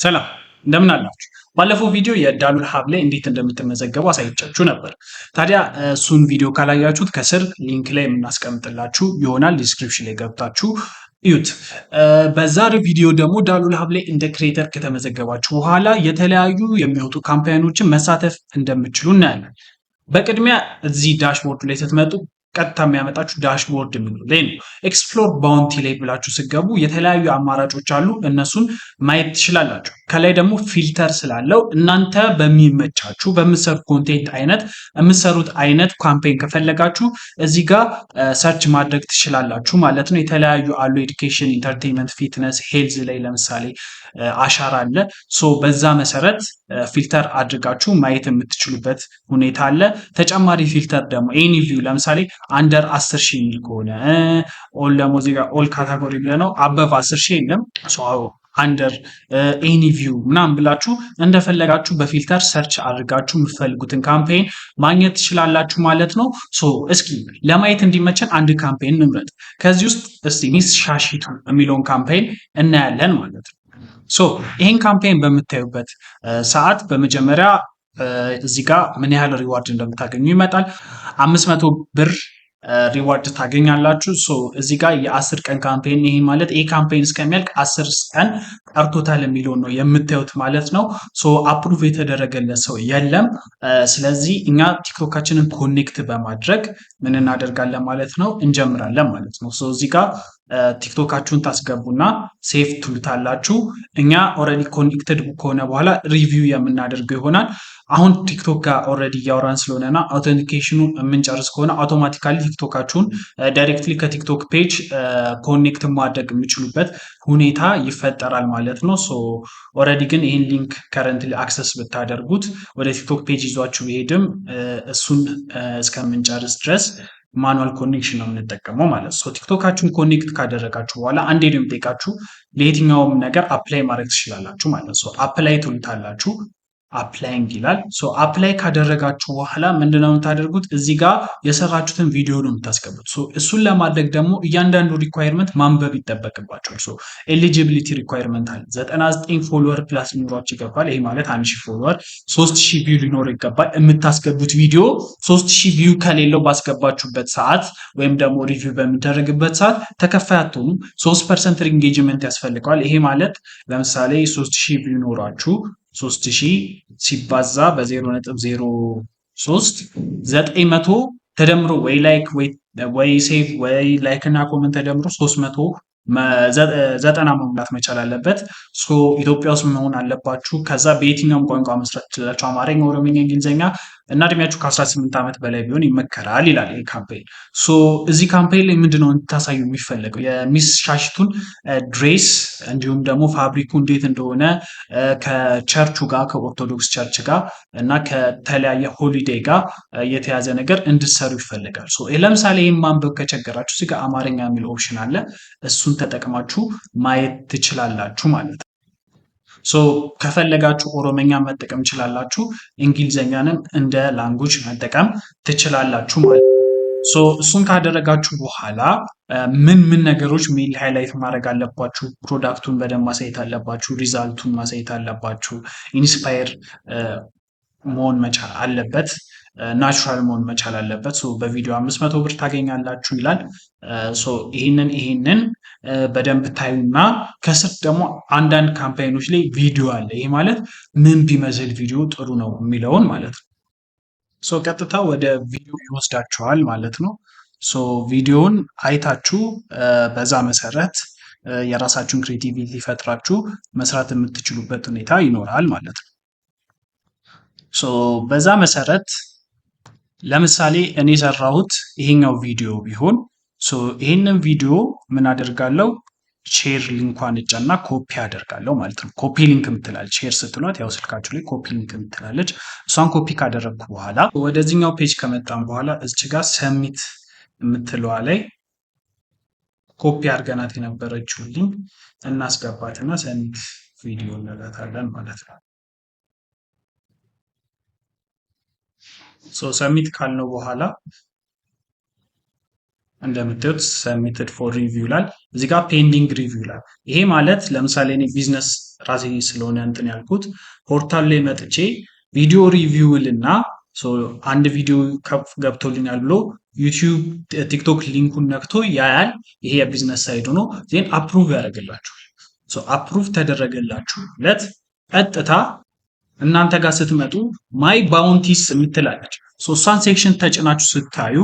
ሰላም እንደምን አላችሁ? ባለፈው ቪዲዮ የዳሉል ሀብ ላይ እንዴት እንደምትመዘገቡ አሳይቻችሁ ነበር። ታዲያ እሱን ቪዲዮ ካላያችሁት ከስር ሊንክ ላይ የምናስቀምጥላችሁ ይሆናል። ዲስክሪፕሽን ላይ ገብታችሁ እዩት። በዛሬው ቪዲዮ ደግሞ ዳሉል ሀብ ላይ እንደ ክሬተር ከተመዘገባችሁ በኋላ የተለያዩ የሚወጡ ካምፓኒዎችን መሳተፍ እንደምችሉ እናያለን። በቅድሚያ እዚህ ዳሽቦርድ ላይ ስትመጡ ቀጥታ የሚያመጣችሁ ዳሽቦርድ የሚለው ላይ ነው። ኤክስፕሎር ባውንቲ ላይ ብላችሁ ስገቡ የተለያዩ አማራጮች አሉ። እነሱን ማየት ትችላላችሁ። ከላይ ደግሞ ፊልተር ስላለው እናንተ በሚመቻችሁ በምትሰሩት ኮንቴንት አይነት የምትሰሩት አይነት ካምፔን ከፈለጋችሁ እዚህ ጋር ሰርች ማድረግ ትችላላችሁ ማለት ነው። የተለያዩ አሉ። ኤዱኬሽን፣ ኢንተርቴንመንት፣ ፊትነስ፣ ሄልዝ ላይ ለምሳሌ አሻራ አለ። ሶ በዛ መሰረት ፊልተር አድርጋችሁ ማየት የምትችሉበት ሁኔታ አለ። ተጨማሪ ፊልተር ደግሞ ኤኒ ቪው ለምሳሌ አንደር 10,000 የሚል ከሆነ ኦል ደግሞ እዚህ ጋር ኦል ካታጎሪ ብለነው አበቭ 10,000 የለም። አንደር ኤኒ ቪው ምናምን ብላችሁ እንደፈለጋችሁ በፊልተር ሰርች አድርጋችሁ የምትፈልጉትን ካምፔን ማግኘት ትችላላችሁ ማለት ነው። እስኪ ለማየት እንዲመቸን አንድ ካምፔን እንምረጥ። ከዚህ ውስጥ እስቲ ሚስ ሻሺቱ የሚለውን ካምፔን እናያለን ማለት ነው። ይህን ካምፔን በምታዩበት ሰዓት በመጀመሪያ እዚህ ጋር ምን ያህል ሪዋርድ እንደምታገኙ ይመጣል። 500 ብር ሪዋርድ ታገኛላችሁ። እዚህ ጋር የ10 ቀን ካምፔን፣ ይሄ ማለት ይሄ ካምፔን እስከሚያልቅ 10 ቀን ቀርቶታል የሚለውን ነው የምታዩት ማለት ነው። አፕሩቭ የተደረገለት ሰው የለም። ስለዚህ እኛ ቲክቶካችንን ኮኔክት በማድረግ ምን እናደርጋለን ማለት ነው፣ እንጀምራለን ማለት ነው። እዚህ ጋር ቲክቶካችሁን ታስገቡና ሴፍ ትሉታላችሁ። እኛ ኦልሬዲ ኮኔክትድ ከሆነ በኋላ ሪቪው የምናደርገው ይሆናል። አሁን ቲክቶክ ጋር ኦልሬዲ እያወራን ስለሆነና አውተንቲኬሽኑ የምንጨርስ ከሆነ አውቶማቲካሊ ቲክቶካችሁን ዳይሬክትሊ ከቲክቶክ ፔጅ ኮኔክት ማድረግ የሚችሉበት ሁኔታ ይፈጠራል ማለት ነው። ኦልሬዲ ግን ይህን ሊንክ ከረንትሊ አክሰስ ብታደርጉት ወደ ቲክቶክ ፔጅ ይዟችሁ ቢሄድም እሱን እስከምንጨርስ ድረስ ማኑዋል ኮኔክሽን ነው የምንጠቀመው ማለት ነው። ቲክቶካችሁን ኮኔክት ካደረጋችሁ በኋላ አንዴ ነው የሚጠይቃችሁ። ለየትኛውም ነገር አፕላይ ማድረግ ትችላላችሁ ማለት ነው። አፕላይ ትሉታላችሁ። አፕላይንግ ይላል። አፕላይ ካደረጋችሁ በኋላ ምንድነው የምታደርጉት? እዚህ ጋር የሰራችሁትን ቪዲዮ ነው የምታስገቡት። እሱን ለማድረግ ደግሞ እያንዳንዱ ሪኳየርመንት ማንበብ ይጠበቅባቸዋል። ኤሊጂቢሊቲ ሪኳየርመንት አለ። 99 ፎሎወር ፕላስ ሊኖራችሁ ይገባል። ይሄ ማለት 1000 ፎሎወር 3000 ቪው ሊኖር ይገባል። የምታስገቡት ቪዲዮ 3000 ቪው ከሌለው ባስገባችሁበት ሰዓት ወይም ደግሞ ሪቪው በሚደረግበት ሰዓት ተከፋይ አትሆኑም። 3% ኢንጌጅመንት ያስፈልገዋል። ይሄ ማለት ለምሳሌ 3000 ቪው ኖራችሁ 3000 ሲባዛ በ0.03 900 ተደምሮ ወይ ላይክ ወይ ሴቭ ወይ ላይክ እና ኮመንት ተደምሮ 390 መሙላት መቻል አለበት። ኢትዮጵያ ውስጥ መሆን አለባችሁ። ከዛ በየትኛውም ቋንቋ መስራት ትችላላችሁ፣ አማርኛ፣ ኦሮምኛ፣ እንግሊዝኛ እና እድሜያችሁ ከ18 ዓመት በላይ ቢሆን ይመከራል ይላል ይህ ካምፔን። እዚህ ካምፔን ላይ ምንድነው እንድታሳዩ የሚፈለገው የሚስ ሻሽቱን ድሬስ እንዲሁም ደግሞ ፋብሪኩ እንዴት እንደሆነ ከቸርቹ ጋር ከኦርቶዶክስ ቸርች ጋር እና ከተለያየ ሆሊዴይ ጋር የተያዘ ነገር እንድትሰሩ ይፈልጋል። ለምሳሌ ይህን ማንበብ ከቸገራችሁ እዚህ ጋር አማርኛ የሚል ኦፕሽን አለ። እሱን ተጠቅማችሁ ማየት ትችላላችሁ ማለት ነው። ከፈለጋችሁ ኦሮመኛ መጠቀም ትችላላችሁ፣ እንግሊዘኛንም እንደ ላንጉጅ መጠቀም ትችላላችሁ ማለት ነው። እሱን ካደረጋችሁ በኋላ ምን ነገሮች ሜል ሃይላይት ማድረግ አለባችሁ? ፕሮዳክቱን በደንብ ማሳየት አለባችሁ፣ ሪዛልቱን ማሳየት አለባችሁ፣ ኢንስፓየር መሆን መቻል አለበት፣ ናቹራል መሆን መቻል አለበት። በቪዲዮ 500 ብር ታገኛላችሁ ይላል። ይህንን በደንብ ታዩና ከስር ደግሞ አንዳንድ ካምፓይኖች ላይ ቪዲዮ አለ። ይሄ ማለት ምን ቢመስል ቪዲዮ ጥሩ ነው የሚለውን ማለት ነው። ቀጥታ ወደ ቪዲዮ ይወስዳችኋል ማለት ነው። ቪዲዮውን አይታችሁ በዛ መሰረት የራሳችሁን ክሬቲቪቲ ፈጥራችሁ መስራት የምትችሉበት ሁኔታ ይኖራል ማለት ነው። በዛ መሰረት ለምሳሌ እኔ የሰራሁት ይሄኛው ቪዲዮ ቢሆን ይሄንን ቪዲዮ ምን አደርጋለሁ? ሼር ሊንኳን እጫና ኮፒ አደርጋለሁ ማለት ነው። ኮፒ ሊንክ የምትላለች ሼር ስትሏት ያው ስልካችሁ ላይ ኮፒ ሊንክ የምትላለች እሷን ኮፒ ካደረግኩ በኋላ ወደዚህኛው ፔጅ ከመጣን በኋላ እዚህ ጋር ሰሚት የምትለዋ ላይ ኮፒ አድርገናት የነበረችው ሊንክ እናስገባትና ሰሚት ቪዲዮ እንላታለን ማለት ነው። ሰሚት ካልነው በኋላ እንደምታዩት ሰብሚትድ ፎር ሪቪው ይላል። እዚህ ጋር ፔንዲንግ ሪቪው ይላል። ይሄ ማለት ለምሳሌ እኔ ቢዝነስ ራሴ ስለሆነ እንትን ያልኩት ፖርታል ላይ መጥቼ ቪዲዮ ሪቪው ልና አንድ ቪዲዮ ገብቶልኛል ብሎ ዩቲዩብ ቲክቶክ ሊንኩን ነክቶ ያያል። ይሄ የቢዝነስ ሳይዱ ነው። ዜን አፕሩቭ ያደርግላችኋል። አፕሩቭ ተደረገላችሁለት ቀጥታ እናንተ ጋር ስትመጡ ማይ ባውንቲስ የምትላለች እሷን ሴክሽን ተጭናችሁ ስታዩ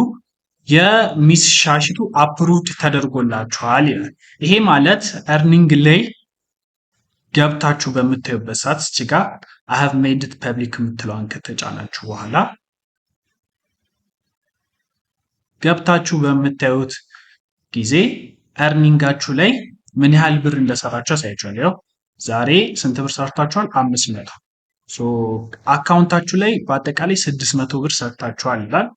የሚስ ሻሽቱ አፕሩቭድ ተደርጎላችኋል ይላል። ይሄ ማለት እርኒንግ ላይ ገብታችሁ በምታዩበት ሰዓት እዚህ ጋር I have made it public የምትለዋን ከተጫናችሁ በኋላ ገብታችሁ በምታዩት ጊዜ እርኒንጋችሁ ላይ ምን ያህል ብር እንደሰራችሁ ያሳያችኋል። ያው ዛሬ ስንት ብር ሰርታችኋል? 500 አካውንታችሁ ላይ በአጠቃላይ 600 ብር ሰርታችኋል ይላል።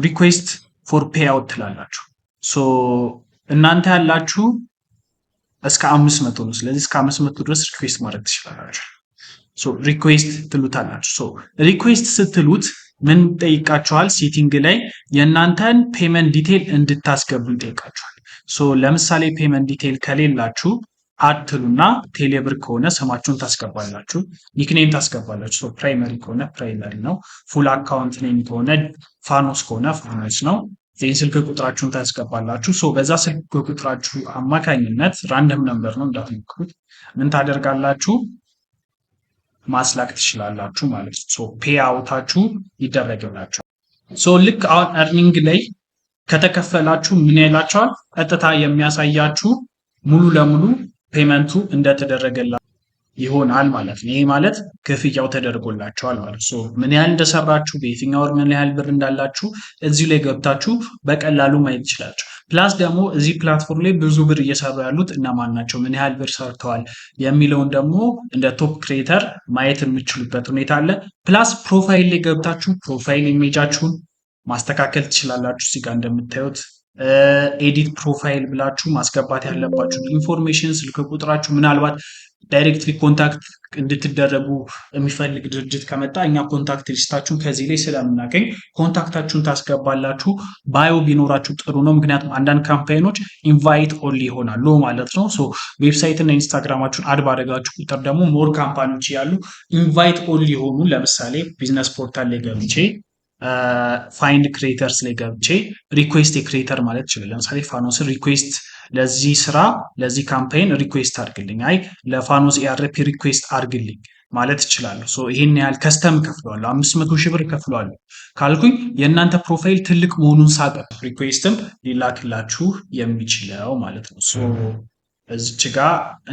ሪኩዌስት ፎር ፔይ አውት ትላላችሁ። እናንተ ያላችሁ እስከ 500 ነው። ስለዚህ እስከ 500 ድረስ ሪኩዌስት ማድረግ ትችላላችሁ። ሪኩዌስት ትሉታላችሁ። ሪኩዌስት ስትሉት ምን ጠይቃችኋል? ሴቲንግ ላይ የእናንተን ፔመንት ዲቴል እንድታስገቡ ይጠይቃችኋል። ለምሳሌ ፔመንት ዲቴል ከሌላችሁ አትሉና ቴሌብር ከሆነ ስማችሁን ታስገባላችሁ፣ ኒክኔም ታስገባላችሁ። ፕራይመሪ ከሆነ ፕራይመሪ ነው፣ ፉል አካውንት ኔም ከሆነ ፋኖስ ከሆነ ፋኖስ ነው። ዜን ስልክ ቁጥራችሁን ታስገባላችሁ። በዛ ስልክ ቁጥራችሁ አማካኝነት ራንደም ነምበር ነው እንዳትሞክሩት፣ ምን ታደርጋላችሁ? ማስላክ ትችላላችሁ ማለት ነው። ፔይ አውታችሁ ይደረግላችኋል። ልክ አሁን እርኒንግ ላይ ከተከፈላችሁ ምን ይላችኋል? ቀጥታ የሚያሳያችሁ ሙሉ ለሙሉ ፔመንቱ እንደተደረገላችሁ ይሆናል ማለት ነው። ይሄ ማለት ክፍያው ተደርጎላችኋል ማለት ነው። ምን ያህል እንደሰራችሁ በየትኛው ወር ምን ያህል ብር እንዳላችሁ እዚሁ ላይ ገብታችሁ በቀላሉ ማየት ትችላላችሁ። ፕላስ ደግሞ እዚህ ፕላትፎርም ላይ ብዙ ብር እየሰሩ ያሉት እነማን ናቸው፣ ምን ያህል ብር ሰርተዋል የሚለውን ደግሞ እንደ ቶፕ ክሬተር ማየት የምትችሉበት ሁኔታ አለ። ፕላስ ፕሮፋይል ላይ ገብታችሁ ፕሮፋይል ኢሜጃችሁን ማስተካከል ትችላላችሁ። እዚህ ጋር እንደምታዩት ኤዲት ፕሮፋይል ብላችሁ ማስገባት ያለባችሁ ኢንፎርሜሽን፣ ስልክ ቁጥራችሁ፣ ምናልባት ዳይሬክትሊ ኮንታክት እንድትደረጉ የሚፈልግ ድርጅት ከመጣ እኛ ኮንታክት ሊስታችሁን ከዚህ ላይ ስለምናገኝ ኮንታክታችሁን ታስገባላችሁ። ባዮ ቢኖራችሁ ጥሩ ነው፣ ምክንያቱም አንዳንድ ካምፓኒዎች ኢንቫይት ኦንሊ ይሆናሉ ማለት ነው። ዌብሳይት እና ኢንስታግራማችሁን አድ ባደረጋችሁ ቁጥር ደግሞ ሞር ካምፓኒዎች ያሉ ኢንቫይት ኦንሊ የሆኑ ለምሳሌ ቢዝነስ ፖርታል ላይ ገብቼ ፋይንድ ክሬተርስ ላይ ገብቼ ሪኩዌስት የክሬተር ማለት ይችላል። ለምሳሌ ፋኖስን ሪኩዌስት ለዚህ ስራ ለዚህ ካምፔን ሪኩዌስት አድርግልኝ፣ አይ ለፋኖስ ኤአርፒ ሪኩዌስት አድርግልኝ ማለት ይችላለሁ። ይሄን ያህል ከስተም ከፍለዋለሁ፣ 500 ሺህ ብር ከፍለዋለሁ ካልኩኝ የእናንተ ፕሮፋይል ትልቅ መሆኑን ሳቀ ሪኩዌስትም ሊላክላችሁ የሚችለው ማለት ነው። እዚች ጋ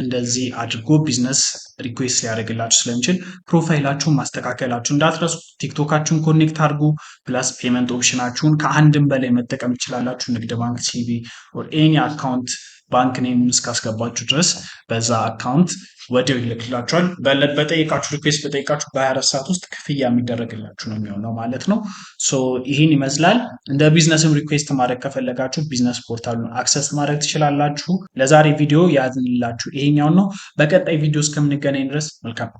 እንደዚህ አድርጎ ቢዝነስ ሪኩዌስት ሊያደርግላችሁ ስለሚችል ፕሮፋይላችሁን ማስተካከላችሁ እንዳትረሱ። ቲክቶካችሁን ኮኔክት አድርጉ። ፕላስ ፔመንት ኦፕሽናችሁን ከአንድም በላይ መጠቀም ትችላላችሁ። ንግድ ባንክ፣ ሲቢ ኦር ኤኒ አካውንት ባንክ ኔም እስካስገባችሁ ድረስ በዛ አካውንት ወዲያው ይልክላችኋል። በጠይቃችሁ ሪኩዌስት በጠይቃችሁ በ24 ሰዓት ውስጥ ክፍያ የሚደረግላችሁ ነው የሚሆነው ማለት ነው። ይህን ይመስላል። እንደ ቢዝነስም ሪኩዌስት ማድረግ ከፈለጋችሁ ቢዝነስ ፖርታሉን አክሰስ ማድረግ ትችላላችሁ። ለዛሬ ቪዲዮ ያዝንላችሁ ይሄኛው ነው። በቀጣይ ቪዲዮ እስከምንገናኝ ድረስ መልካም